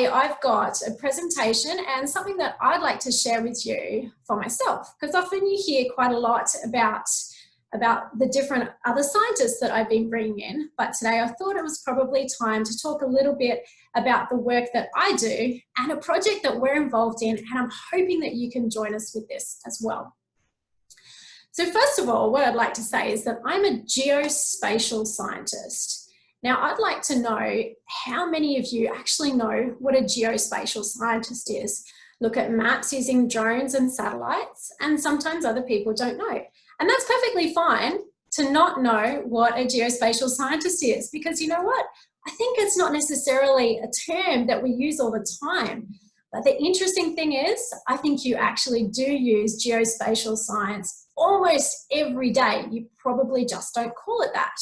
today I've got a presentation and something that I'd like to share with you for myself, because often you hear quite a lot about the different other scientists that I've been bringing in, but today I thought it was probably time to talk a little bit about the work that I do and a project that we're involved in, and I'm hoping that you can join us with this as well. So first of all, what I'd like to say is that I'm a geospatial scientist. Now, I'd like to know how many of you actually know what a geospatial scientist is. Look at maps using drones and satellites, and sometimes other people don't know. And that's perfectly fine to not know what a geospatial scientist is, because you know what? I think it's not necessarily a term that we use all the time. But the interesting thing is, I think you actually do use geospatial science almost every day. You probably just don't call it that.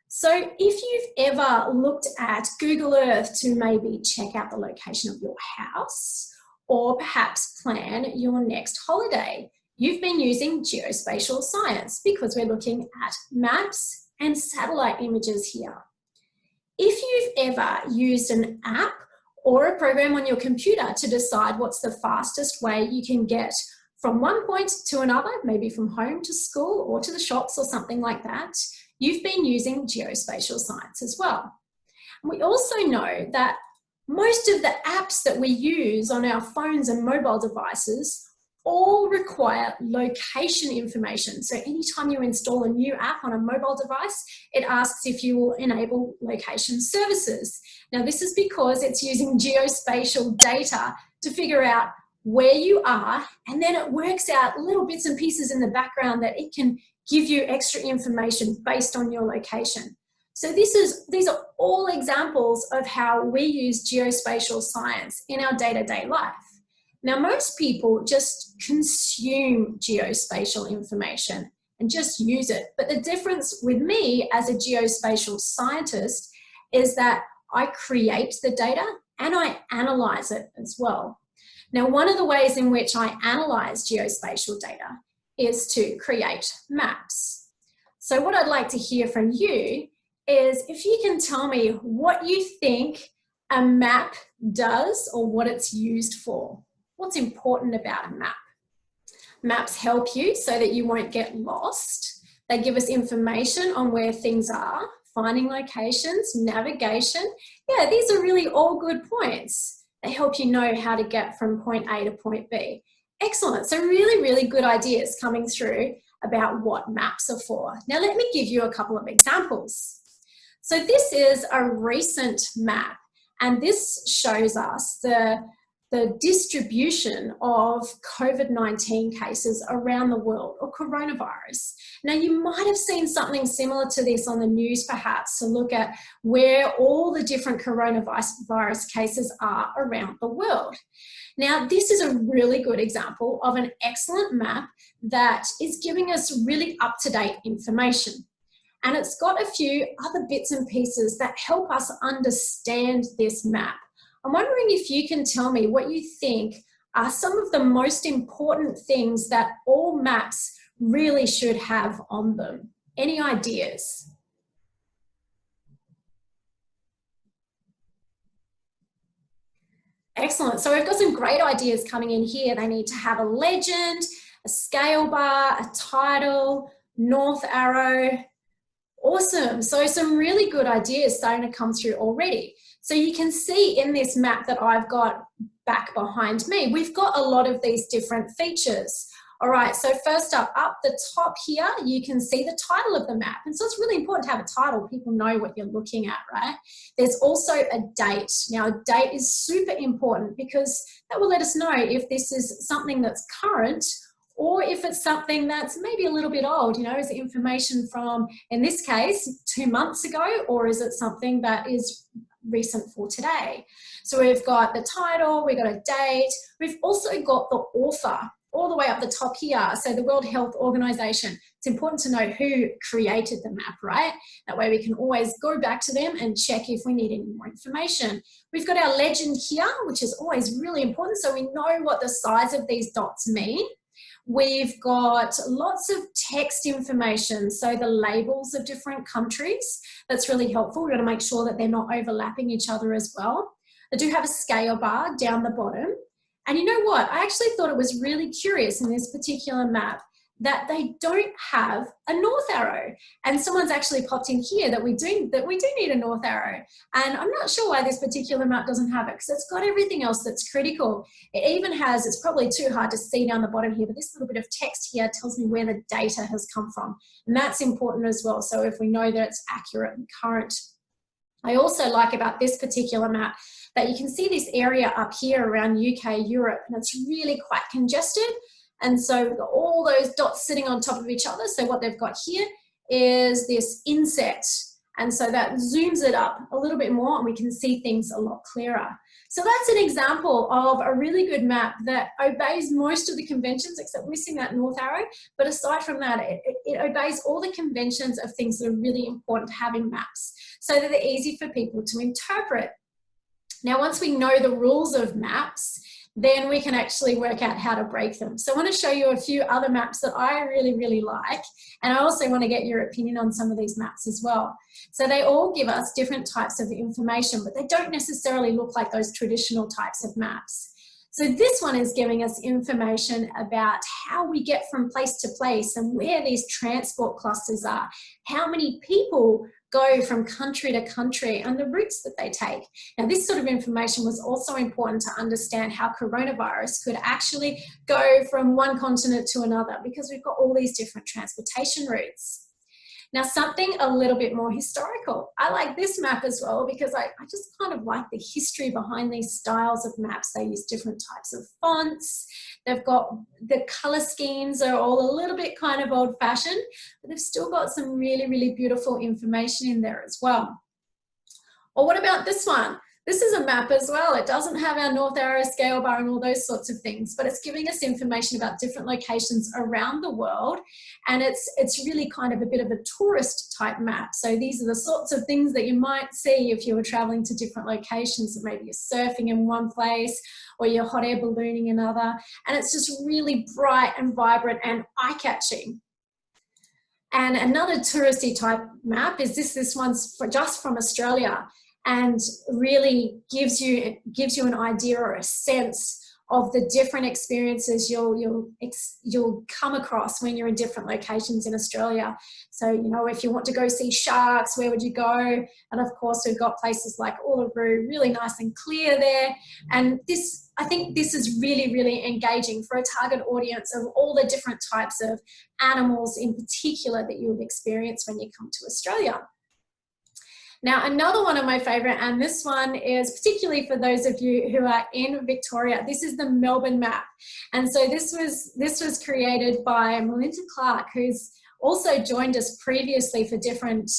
So if you've ever looked at Google Earth to maybe check out the location of your house, or perhaps plan your next holiday, you've been using geospatial science because we're looking at maps and satellite images here. If you've ever used an app or a program on your computer to decide what's the fastest way you can get from one point to another, maybe from home to school or to the shops or something like that, you've been using geospatial science as well. And we also know that most of the apps that we use on our phones and mobile devices all require location information. So anytime you install a new app on a mobile device, it asks if you will enable location services. Now, this is because it's using geospatial data to figure out where you are, and then it works out little bits and pieces in the background that it can give you extra information based on your location. So these are all examples of how we use geospatial science in our day-to-day life. Now, most people just consume geospatial information and just use it. But the difference with me as a geospatial scientist is that I create the data and I analyze it as well. Now, one of the ways in which I analyze geospatial data is to create maps. So what I'd like to hear from you is if you can tell me what you think a map does or what it's used for. What's important about a map? Maps help you so that you won't get lost. They give us information on where things are, finding locations, navigation. Yeah, these are really all good points. They help you know how to get from point A to point B. Excellent. So really, really good ideas coming through about what maps are for. Now, let me give you a couple of examples. So this is a recent map, and this shows us the distribution of COVID-19 cases around the world, or coronavirus. Now, you might have seen something similar to this on the news, perhaps, to look at where all the different coronavirus cases are around the world. Now, this is a really good example of an excellent map that is giving us really up-to-date information. And it's got a few other bits and pieces that help us understand this map. I'm wondering if you can tell me what you think are some of the most important things that all maps really should have on them. Any ideas? Excellent. So we've got some great ideas coming in here. They need to have a legend, a scale bar, a title, north arrow. Awesome. So some really good ideas starting to come through already. So you can see in this map that I've got back behind me, we've got a lot of these different features. All right, so first up the top here, you can see the title of the map. And so it's really important to have a title. People know what you're looking at, right? There's also a date. Now, a date is super important because that will let us know if this is something that's current or if it's something that's maybe a little bit old. You know, is it information from, in this case, 2 months ago, or is it something that is recent for today? So we've got the title, we've got a date, we've also got the author all the way up the top here. So the World Health Organization. It's important to know who created the map, right? That way we can always go back to them and check if we need any more information. We've got our legend here, which is always really important, so we know what the size of these dots mean. We've got lots of text information, so the labels of different countries. That's really helpful. We've got to make sure that they're not overlapping each other as well. They do have a scale bar down the bottom. And you know what? I actually thought it was really curious in this particular map that they don't have a north arrow. And someone's actually popped in here that we do need a north arrow. And I'm not sure why this particular map doesn't have it, because it's got everything else that's critical. It even has, it's probably too hard to see down the bottom here, but this little bit of text here tells me where the data has come from. And that's important as well. So if we know that it's accurate and current. I also like about this particular map that you can see this area up here around UK, Europe, and it's really quite congested. And so we've got all those dots sitting on top of each other. So what they've got here is this inset. And so that zooms it up a little bit more and we can see things a lot clearer. So that's an example of a really good map that obeys most of the conventions, except missing that north arrow. But aside from that, it obeys all the conventions of things that are really important to having maps so that they're easy for people to interpret. Now, once we know the rules of maps, then we can actually work out how to break them. So I want to show you a few other maps that I really, really like. And I also want to get your opinion on some of these maps as well. So they all give us different types of information, but they don't necessarily look like those traditional types of maps. So this one is giving us information about how we get from place to place and where these transport clusters are, how many people go from country to country and the routes that they take. Now, this sort of information was also important to understand how coronavirus could actually go from one continent to another, because we've got all these different transportation routes. Now, something a little bit more historical. I like this map as well because I just kind of like the history behind these styles of maps. They use different types of fonts. They've got, the color schemes are all a little bit kind of old fashioned, but they've still got some really, really beautiful information in there as well. Or what about this one? This is a map as well. It doesn't have our north arrow, scale bar and all those sorts of things, but it's giving us information about different locations around the world. And it's really kind of a bit of a tourist type map. So these are the sorts of things that you might see if you were traveling to different locations. Maybe you're surfing in one place or you're hot air ballooning in another. And it's just really bright and vibrant and eye-catching. And another touristy type map is this one's just from Australia, and really gives you an idea or a sense of the different experiences you'll come across when you're in different locations in Australia. So, you know, if you want to go see sharks, where would you go? And of course, we've got places like Uluru, really nice and clear there. And I think this is really, really engaging for a target audience of all the different types of animals in particular that you would experience when you come to Australia. Now, another one of my favorite, and this one is particularly for those of you who are in Victoria, this is the Melbourne map. And so this was created by Melinda Clark, who's also joined us previously for different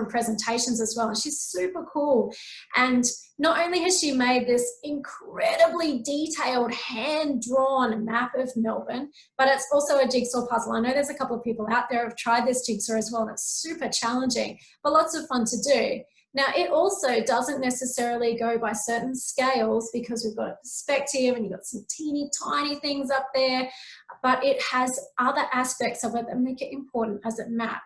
presentations as well. And she's super cool. And not only has she made this incredibly detailed hand-drawn map of Melbourne, but it's also a jigsaw puzzle. I know there's a couple of people out there who have tried this jigsaw as well, and it's super challenging, but lots of fun to do. Now, it also doesn't necessarily go by certain scales because we've got a perspective and you've got some teeny tiny things up there, but it has other aspects of it that make it important as a map.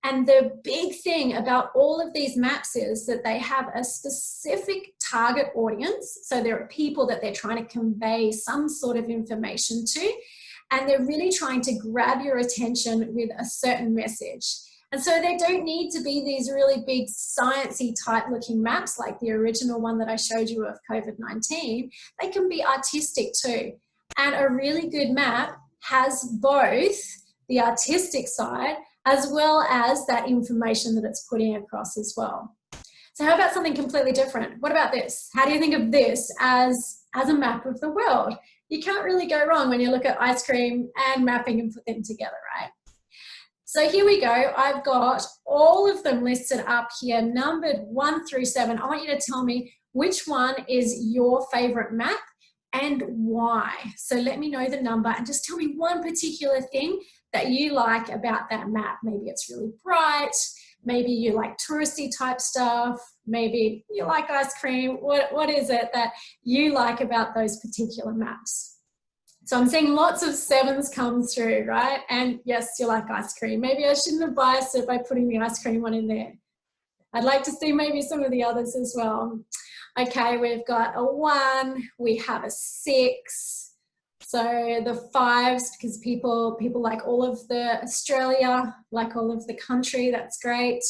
And the big thing about all of these maps is that they have a specific target audience. So there are people that they're trying to convey some sort of information to, and they're really trying to grab your attention with a certain message. And so they don't need to be these really big sciencey type looking maps like the original one that I showed you of COVID-19. They can be artistic too. And a really good map has both the artistic side as well as that information that it's putting across as well. So how about something completely different? What about this? How do you think of this as a map of the world? You can't really go wrong when you look at ice cream and mapping and put them together, right? So here we go. I've got all of them listed up here, numbered 1 through 7. I want you to tell me which one is your favorite map and why. So let me know the number and just tell me one particular thing that you like about that map. Maybe it's really bright. Maybe you like touristy type stuff. Maybe you like ice cream. What is it that you like about those particular maps? So I'm seeing lots of 7s come through, right? And yes, you like ice cream. Maybe I shouldn't have biased it by putting the ice cream one in there. I'd like to see maybe some of the others as well. Okay, we've got a 1, we have a 6. So the 5s, because people like all of the Australia, like all of the country, that's great.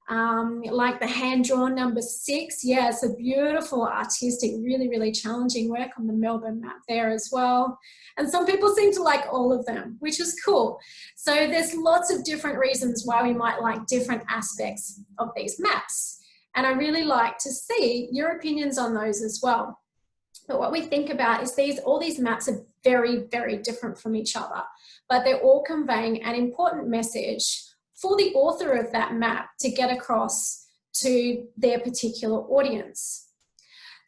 Like the hand-drawn number 6, yeah, it's a beautiful, artistic, really, really challenging work on the Melbourne map there as well. And some people seem to like all of them, which is cool. So there's lots of different reasons why we might like different aspects of these maps. And I really like to see your opinions on those as well. But what we think about is all these maps are very, very different from each other, but they're all conveying an important message for the author of that map to get across to their particular audience.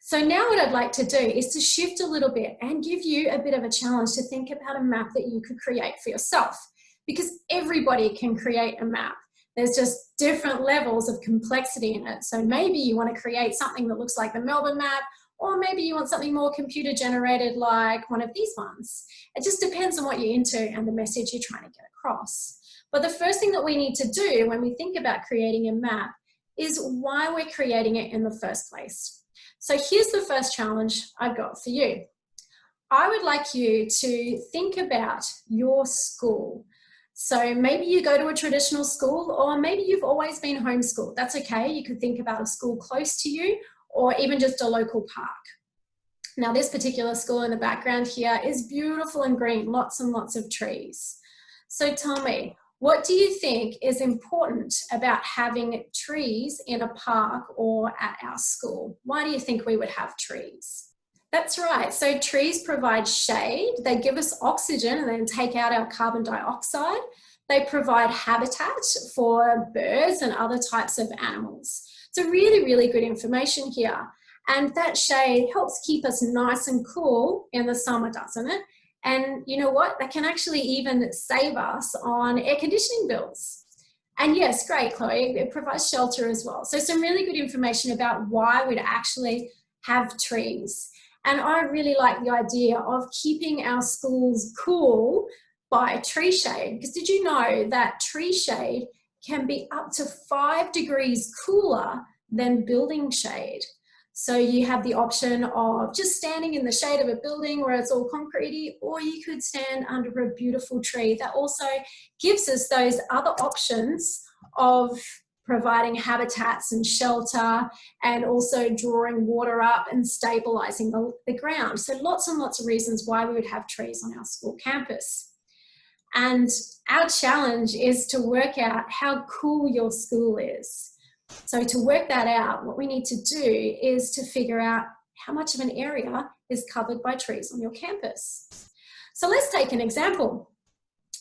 So now what I'd like to do is to shift a little bit and give you a bit of a challenge to think about a map that you could create for yourself, because everybody can create a map. There's just different levels of complexity in it. So maybe you want to create something that looks like the Melbourne map, or maybe you want something more computer generated like one of these ones. It just depends on what you're into and the message you're trying to get across. But the first thing that we need to do when we think about creating a map is why we're creating it in the first place. So here's the first challenge I've got for you. I would like you to think about your school. So maybe you go to a traditional school, or maybe you've always been homeschooled. That's okay. You could think about a school close to you, or even just a local park. Now this particular school in the background here is beautiful and green, lots and lots of trees. So tell me, what do you think is important about having trees in a park or at our school? Why do you think we would have trees? That's right, so trees provide shade, they give us oxygen and then take out our carbon dioxide. They provide habitat for birds and other types of animals. So really, really good information here. And that shade helps keep us nice and cool in the summer, doesn't it? And you know what? That can actually even save us on air conditioning bills. And yes, great, Chloe, it provides shelter as well. So some really good information about why we'd actually have trees. And I really like the idea of keeping our schools cool by tree shade, because did you know that tree shade can be up to 5 degrees cooler than building shade? So you have the option of just standing in the shade of a building where it's all concretey, or you could stand under a beautiful tree. That also gives us those other options of providing habitats and shelter, and also drawing water up and stabilizing the ground. So lots and lots of reasons why we would have trees on our school campus. And our challenge is to work out how cool your school is. So to work that out, what we need to do is to figure out how much of an area is covered by trees on your campus. So let's take an example.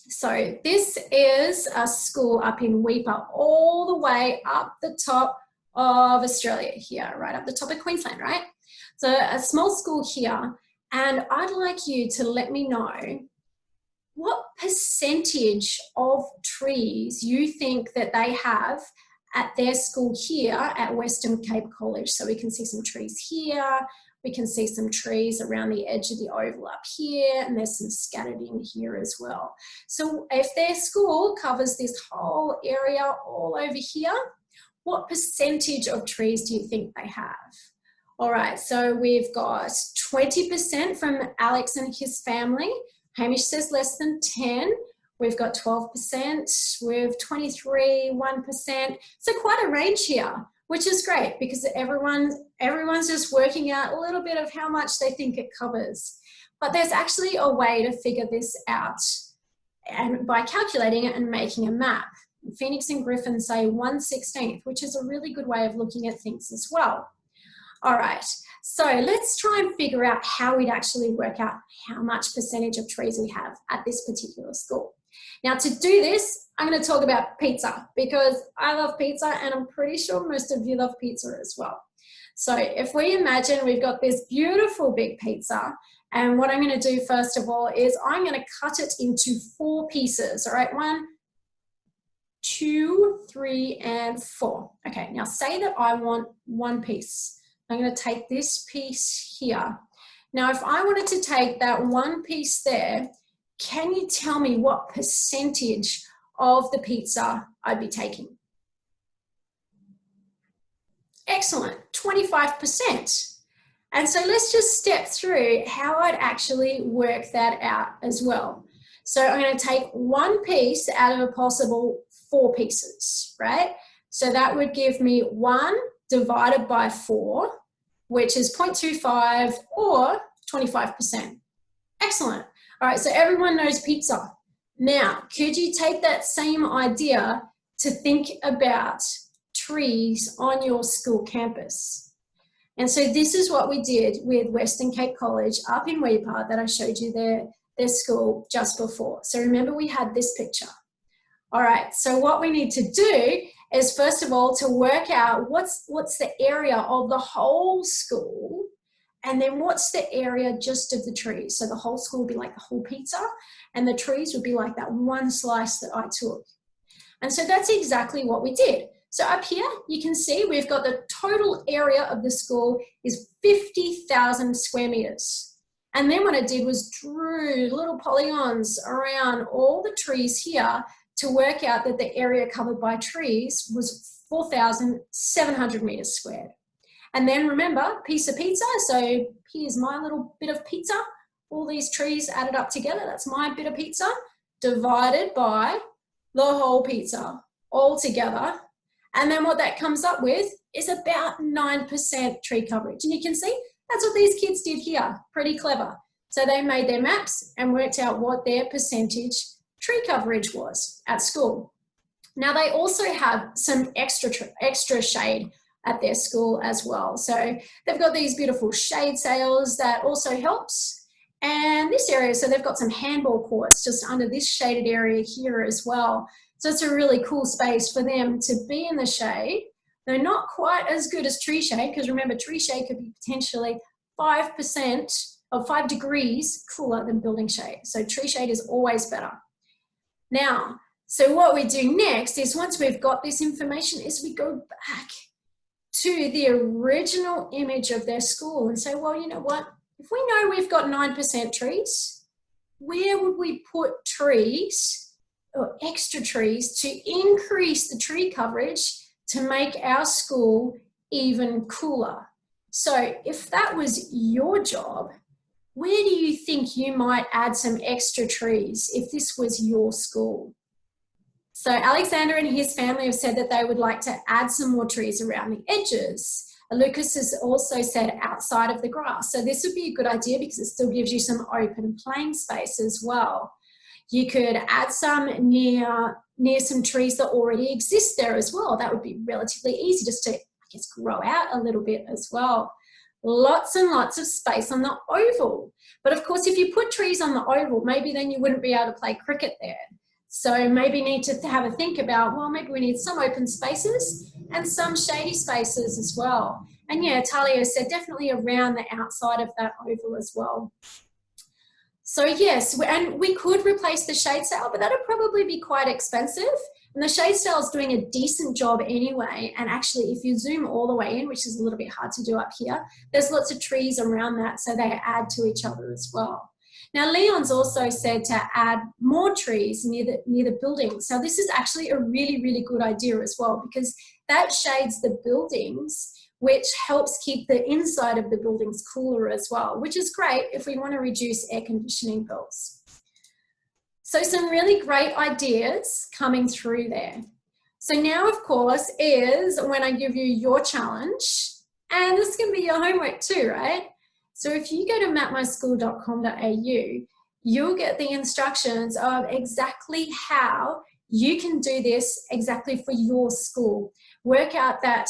So this is a school up in Weipa, all the way up the top of Australia here, right up the top of Queensland, right? So a small school here, and I'd like you to let me know what percentage of trees you think that they have at their school here at Western Cape College. So we can see some trees here, we can see some trees around the edge of the oval up here, and there's some scattered in here as well. So if their school covers this whole area all over here, what percentage of trees do you think they have? All right, so we've got 20% from Alex and his family. Hamish says less than 10. We've got 12%, we've 23, 1%. So quite a range here, which is great because everyone's just working out a little bit of how much they think it covers. But there's actually a way to figure this out, and by calculating it and making a map. Phoenix and Griffin say 1/16, which is a really good way of looking at things as well. All right, so let's try and figure out how we'd actually work out how much percentage of trees we have at this particular school. Now to do this, I'm going to talk about pizza because I love pizza and I'm pretty sure most of you love pizza as well. So if we imagine we've got this beautiful big pizza, and what I'm going to do first of all is I'm going to cut it into 4 pieces, all right? 1, 2, 3, and 4. Okay, now say that I want 1 piece. I'm going to take this piece here. Now, if I wanted to take that 1 piece there, can you tell me what percentage of the pizza I'd be taking? Excellent, 25%. And so let's just step through how I'd actually work that out as well. So I'm going to take one piece out of a possible 4 pieces, right? So that would give me 1 divided by 4, which is 0.25 or 25%. Excellent. All right, so everyone knows pizza. Now, could you take that same idea to think about trees on your school campus? And so this is what we did with Western Cape College up in Weipa that I showed you their school just before. So remember we had this picture. All right, so what we need to do is first of all to work out what's the area of the whole school, and then what's the area just of the trees. So the whole school would be like the whole pizza, and the trees would be like that one slice that I took. And so that's exactly what we did. So up here, you can see we've got the total area of the school is 50,000 square meters. And then what I did was drew little polygons around all the trees here to work out that the area covered by trees was 4,700 meters squared. And then remember, piece of pizza. So here's my little bit of pizza. All these trees added up together, that's my bit of pizza, divided by the whole pizza all together. And then what that comes up with is about 9% tree coverage. And you can see that's what these kids did here. Pretty clever. So they made their maps and worked out what their percentage tree coverage was at school. Now they also have some extra shade at their school as well. So they've got these beautiful shade sails that also helps. And this area, so they've got some handball courts just under this shaded area here as well. So it's a really cool space for them to be in the shade. They're not quite as good as tree shade, because remember, tree shade could be potentially 5% or 5 degrees cooler than building shade. So tree shade is always better. Now, so what we do next is once we've got this information is we go back to the original image of their school and say, well, you know what? If we know we've got 9% trees, where would we put trees or extra trees to increase the tree coverage to make our school even cooler? So if that was your job, where do you think you might add some extra trees if this was your school? So Alexander and his family have said that they would like to add some more trees around the edges. Lucas has also said outside of the grass. So this would be a good idea because it still gives you some open playing space as well. You could add some near some trees that already exist there as well. That would be relatively easy just to, I guess, grow out a little bit as well. Lots and lots of space on the oval. But of course, if you put trees on the oval, maybe then you wouldn't be able to play cricket there. So maybe you need to have a think about, well, maybe we need some open spaces and some shady spaces as well. And yeah, Talia said definitely around the outside of that oval as well. So yes, and we could replace the shade sail, but that would probably be quite expensive. And the shade sail is doing a decent job anyway. And actually, if you zoom all the way in, which is a little bit hard to do up here, there's lots of trees around that, so they add to each other as well. Now, Leon's also said to add more trees near the building. So this is actually a really, really good idea as well, because that shades the buildings, which helps keep the inside of the buildings cooler as well, which is great if we want to reduce air conditioning bills. So some really great ideas coming through there. So now, of course, is when I give you your challenge, and this can be your homework too, right? So if you go to mapmyschool.com.au, you'll get the instructions of exactly how you can do this exactly for your school. Work out that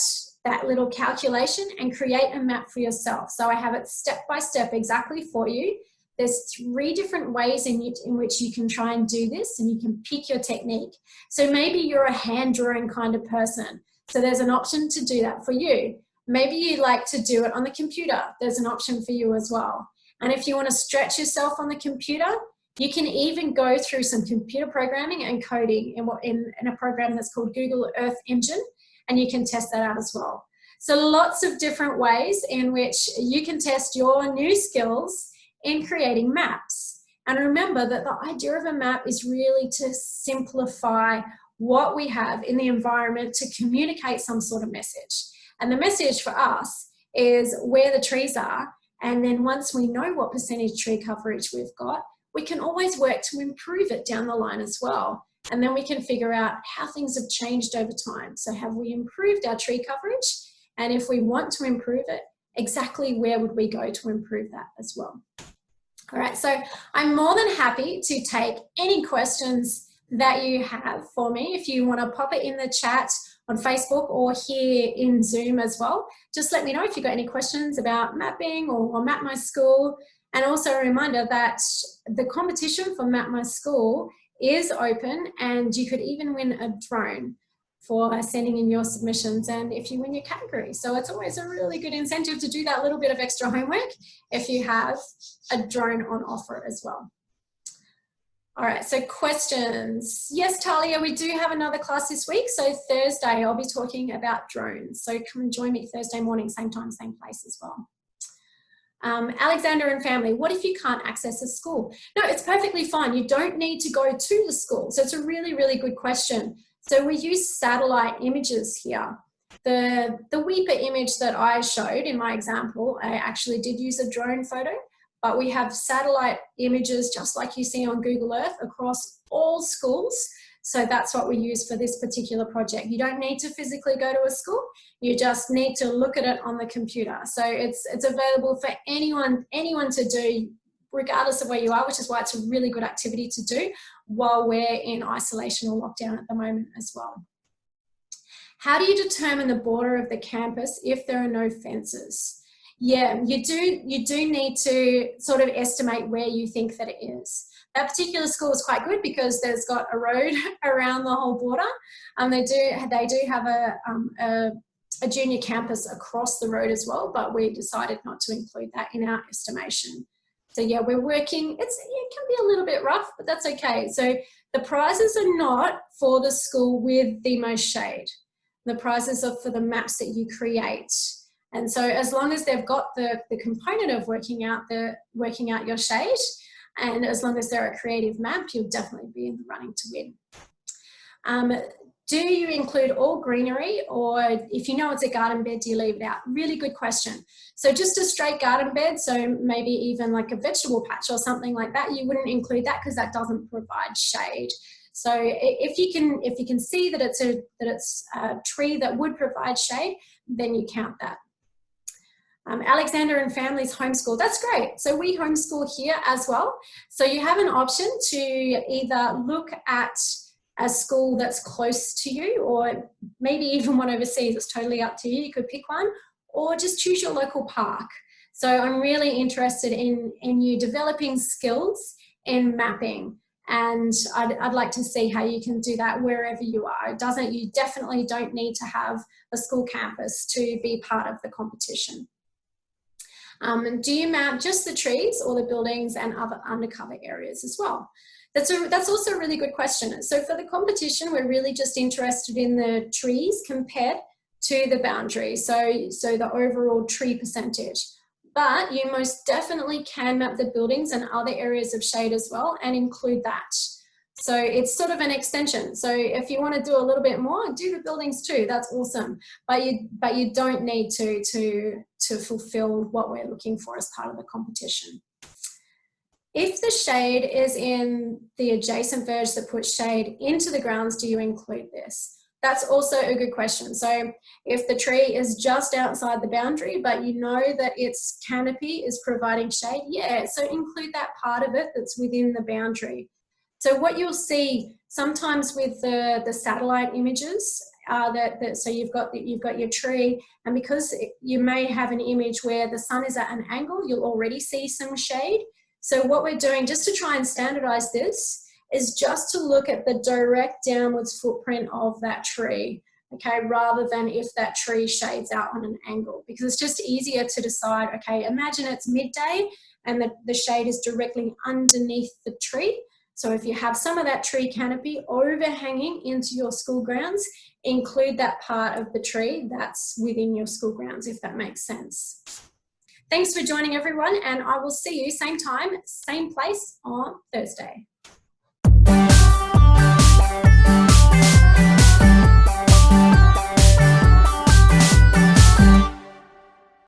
little calculation and create a map for yourself. So I have it step by step exactly for you. There's 3 different ways in which you can try and do this, and you can pick your technique. So maybe you're a hand drawing kind of person. So there's an option to do that for you. Maybe you like to do it on the computer. There's an option for you as well. And if you want to stretch yourself on the computer, you can even go through some computer programming and coding in a program that's called Google Earth Engine, and you can test that out as well. So lots of different ways in which you can test your new skills in creating maps. And remember that the idea of a map is really to simplify what we have in the environment to communicate some sort of message. And the message for us is where the trees are, and then once we know what percentage tree coverage we've got, we can always work to improve it down the line as well. And then we can figure out how things have changed over time. So have we improved our tree coverage? And if we want to improve it, exactly where would we go to improve that as well? All right, so I'm more than happy to take any questions that you have for me. If you want to pop it in the chat on Facebook or here in Zoom as well, just let me know if you've got any questions about mapping or Map My School. And also a reminder that the competition for Map My School is open, and you could even win a drone for sending in your submissions and if you win your category. So it's always a really good incentive to do that little bit of extra homework if you have a drone on offer as well. All right, so questions. Yes, Talia, we do have another class this week. So Thursday, I'll be talking about drones. So come and join me Thursday morning, same time, same place as well. Alexander and family, what if you can't access a school? No, it's perfectly fine. You don't need to go to the school. So it's a really, really good question. So we use satellite images here. The Weeper image that I showed in my example, I actually did use a drone photo, but we have satellite images just like you see on Google Earth across all schools. So that's what we use for this particular project. You don't need to physically go to a school. You just need to look at it on the computer. So it's available for anyone to do, regardless of where you are, which is why it's a really good activity to do while we're in isolation or lockdown at the moment as well. How do you determine the border of the campus if there are no fences? Yeah, you do need to sort of estimate where you think that it is. That particular school is quite good because there's got a road around the whole border. They do have a junior campus across the road as well, but we decided not to include that in our estimation. So yeah, we're working, it can be a little bit rough, but that's okay. So the prizes are not for the school with the most shade. The prizes are for the maps that you create. And so as long as they've got the component of working out your shade, and as long as they're a creative map, you'll definitely be in the running to win. Do you include all greenery, or if you know it's a garden bed, do you leave it out? Really good question. So just a straight garden bed, so maybe even like a vegetable patch or something like that, you wouldn't include that because that doesn't provide shade. So if you can see that it's a tree that would provide shade, then you count that. Alexander and family's homeschool. That's great. So we homeschool here as well. So you have an option to either look at a school that's close to you, or maybe even one overseas. It's totally up to you. You could pick one, or just choose your local park. So I'm really interested in you developing skills in mapping, and I'd like to see how you can do that wherever you are. You definitely don't need to have a school campus to be part of the competition. Do you map just the trees or the buildings and other undercover areas as well? That's also a really good question. So for the competition, we're really just interested in the trees compared to the boundary, so the overall tree percentage. But you most definitely can map the buildings and other areas of shade as well and include that. So it's sort of an extension. So if you want to do a little bit more, do the buildings too. That's awesome. But you don't need to fulfill what we're looking for as part of the competition. If the shade is in the adjacent verge that puts shade into the grounds, do you include this? That's also a good question. So if the tree is just outside the boundary, but you know that its canopy is providing shade, yeah, so include that part of it that's within the boundary. So what you'll see sometimes with the satellite images, so you've got your tree, and because you may have an image where the sun is at an angle, you'll already see some shade. So what we're doing, just to try and standardize this, is just to look at the direct downwards footprint of that tree, okay, rather than if that tree shades out on an angle, because it's just easier to decide, okay, imagine it's midday and the shade is directly underneath the tree. So if you have some of that tree canopy overhanging into your school grounds, include that part of the tree that's within your school grounds, if that makes sense. Thanks for joining, everyone, and I will see you same time, same place on Thursday.